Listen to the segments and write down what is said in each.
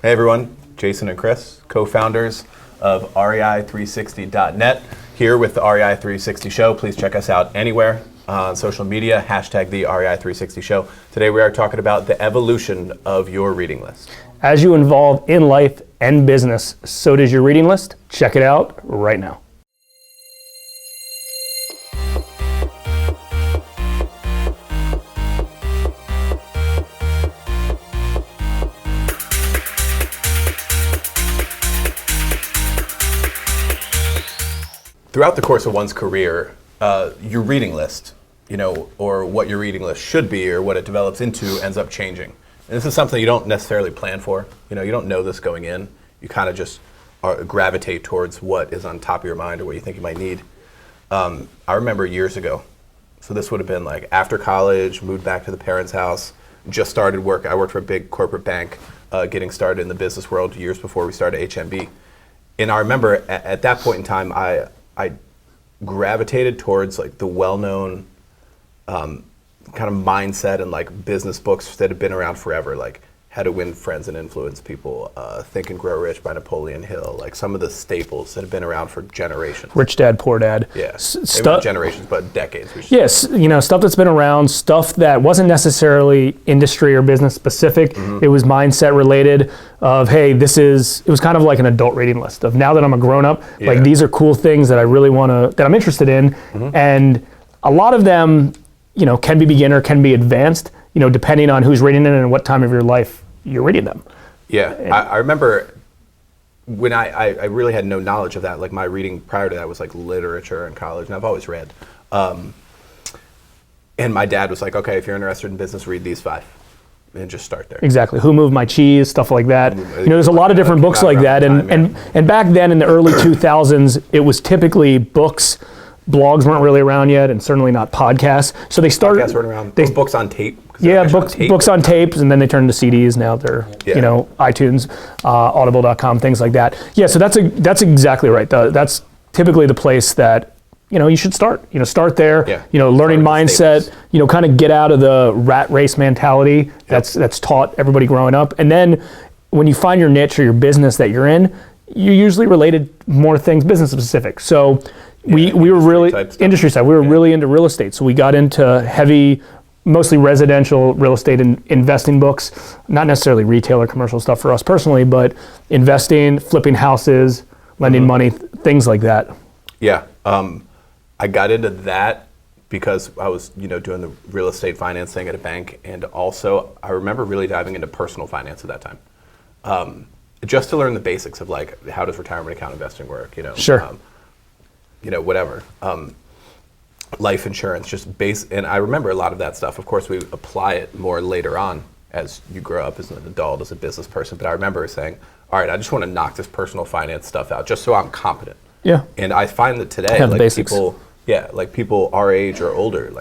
Hey everyone, Jason and Chris, co-founders of REI360.net, here with the REI360 Show. Please check us out anywhere on social media, hashtag the REI360 Show. Today we are talking about the evolution of your reading list. As you evolve in life and business, so does your reading list. Check it out right now. Throughout the course of one's career, your reading list, or what your reading list should be or what it develops into ends up changing. And this is something you don't necessarily plan for. You don't know this going in. You kind of just gravitate towards what is on top of your mind or what you think you might need. I remember years ago, so this would have been like after college, moved back to the parents' house, just started work. I worked for a big corporate bank, getting started in the business world years before we started HMB. And I remember at that point in time, I gravitated towards like the well-known kind of mindset and like business books that have been around forever, like How to Win Friends and Influence People, Think and Grow Rich by Napoleon Hill, like some of the staples that have been around for generations. Rich Dad, Poor Dad. Yeah, not generations, but decades. Yes, stuff that's been around, stuff that wasn't necessarily industry or business specific. Mm-hmm. It was mindset related of, hey, it was kind of like an adult reading list of now that I'm a grown up, like these are cool things that I really that I'm interested in. Mm-hmm. And a lot of them, can be beginner, can be advanced, depending on who's reading it and what time of your life you're reading them. Yeah, I remember when I really had no knowledge of that. Like my reading prior to that was like literature in college, and I've always read. And my dad was like, okay, if you're interested in business, read these 5. And just start there. Exactly. Who Moved My Cheese, stuff like that. There's a lot of different books like that. And back then in the early 2000s, it was typically books. Blogs weren't really around yet, and certainly not podcasts. So they started. Podcasts weren't around. Books on tape. Yeah, books on tapes, and then they turned to CDs. Now they're iTunes, Audible.com, things like that. Yeah, so that's exactly right. That's typically the place that you should start. Start there. Yeah. Learning mindset. Kind of get out of the rat race mentality that's taught everybody growing up, and then when you find your niche or your business that you're in, you're usually related more things business specific. So. We were really industry side. We were really into real estate, so we got into heavy, mostly residential real estate investing books. Not necessarily retail or commercial stuff for us personally, but investing, flipping houses, lending money, things like that. Yeah, I got into that because I was doing the real estate finance thing at a bank, and also I remember really diving into personal finance at that time, just to learn the basics of like how does retirement account investing work. Sure. Whatever, life insurance, just base. And I remember a lot of that stuff. Of course, we apply it more later on as you grow up as an adult, as a business person. But I remember saying, all right, I just want to knock this personal finance stuff out just so I'm competent. Yeah. And I find that today, like people our age or older,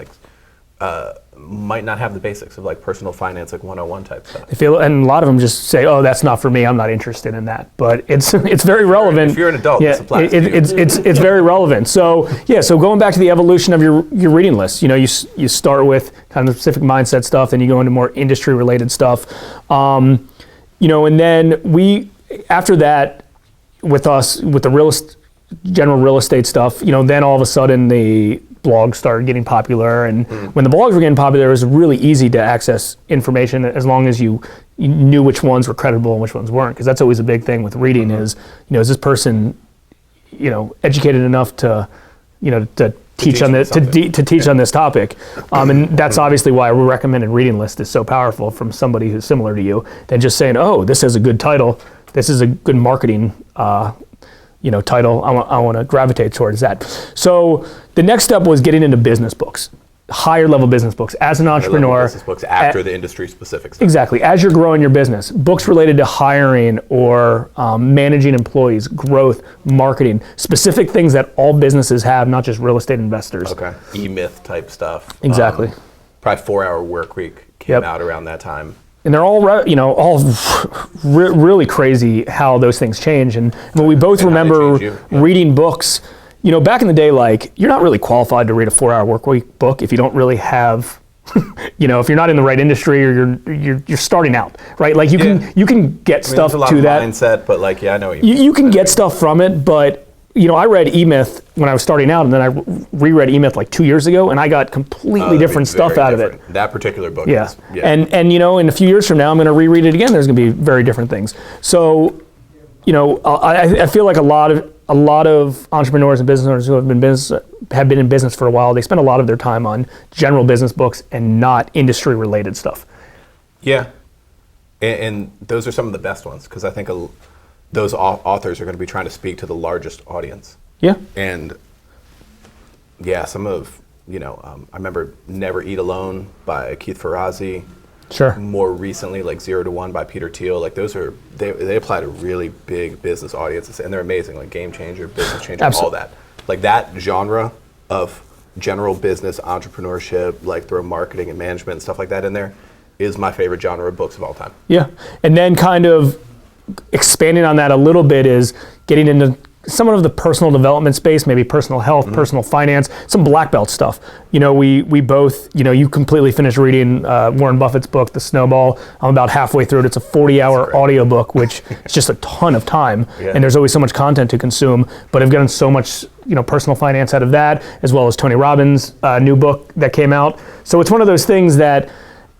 might not have the basics of like personal finance, like 101 type stuff. And a lot of them just say, "Oh, that's not for me. I'm not interested in that." But it's very relevant. If you're an adult, this applies to you. It's very relevant. So going back to the evolution of your reading list. You start with kind of specific mindset stuff, then you go into more industry related stuff. And then after that, with the general real estate stuff, then all of a sudden the blogs started getting popular, and when the blogs were getting popular, it was really easy to access information as long as you knew which ones were credible and which ones weren't, because that's always a big thing with reading is this person educated enough to teach on this to teach on this topic, and that's obviously why a recommended reading list is so powerful from somebody who's similar to you than just saying, oh, this has a good title, this is a good marketing title, I want to gravitate towards that. So the next step was getting into business books, higher level business books as an entrepreneur. Business books after the industry specific stuff. Exactly. As you're growing your business, books related to hiring or managing employees, growth, marketing, specific things that all businesses have, not just real estate investors. Okay. E-Myth type stuff. Exactly. Probably 4-Hour Workweek came out around that time. And they're all really crazy how those things change. And when we both remember reading books, back in the day, like, you're not really qualified to read a 4-Hour Workweek book if you don't really have you know, if you're not in the right industry or you're starting out, right? Like you can get stuff There's a lot to of that. mindset, but like, yeah, I know what you mean. You can get stuff from it, but you know, I read E-Myth when I was starting out, and then I reread E-Myth like 2 years ago, and I got completely different stuff out of it. That particular book Yeah. is, yeah. And you know, in a few years from now, I'm going to reread it again. There's going to be very different things. So, you know, I feel like a lot of entrepreneurs and business owners who have been in business for a while, they spend a lot of their time on general business books and not industry related stuff. Yeah. And those are some of the best ones, because I think those authors are going to be trying to speak to the largest audience. Yeah. And yeah, some of, you know, I remember Never Eat Alone by Keith Ferrazzi. Sure. More recently, like 0 to 1 by Peter Thiel. Like those are, they apply to really big business audiences, and they're amazing, like Game Changer, Business Changer, all that. Like that genre of general business entrepreneurship, like throw marketing and management and stuff like that in there, is my favorite genre of books of all time. Yeah. And then kind of expanding on that a little bit is getting into some of the personal development space, maybe personal health, personal finance, some black belt stuff. You know, we both, you know, you completely finished reading Warren Buffett's book, The Snowball. I'm about halfway through it. It's a 40-hour audiobook, which is just a ton of time. Yeah. And there's always so much content to consume. But I've gotten so much, you know, personal finance out of that, as well as Tony Robbins' new book that came out. So it's one of those things that,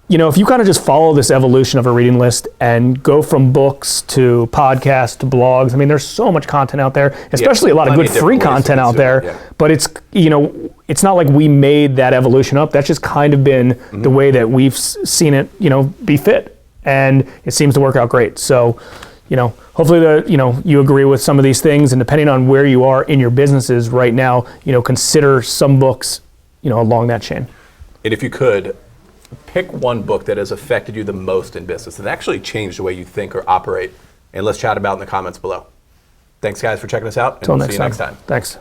you know, if you kind of just follow this evolution of a reading list and go from books to podcasts to blogs, I mean, there's so much content out there, especially a lot of good free content out there. Yeah. But it's, you know, it's not like we made that evolution up. That's just kind of been the way that we've seen it, you know, be fit. And it seems to work out great. So, you know, hopefully you know, you agree with some of these things, and depending on where you are in your businesses right now, you know, consider some books, you know, along that chain. And if you could, pick one book that has affected you the most in business and actually changed the way you think or operate, and let's chat about it in the comments below. Thanks, guys, for checking us out, and we'll see you next time. Thanks.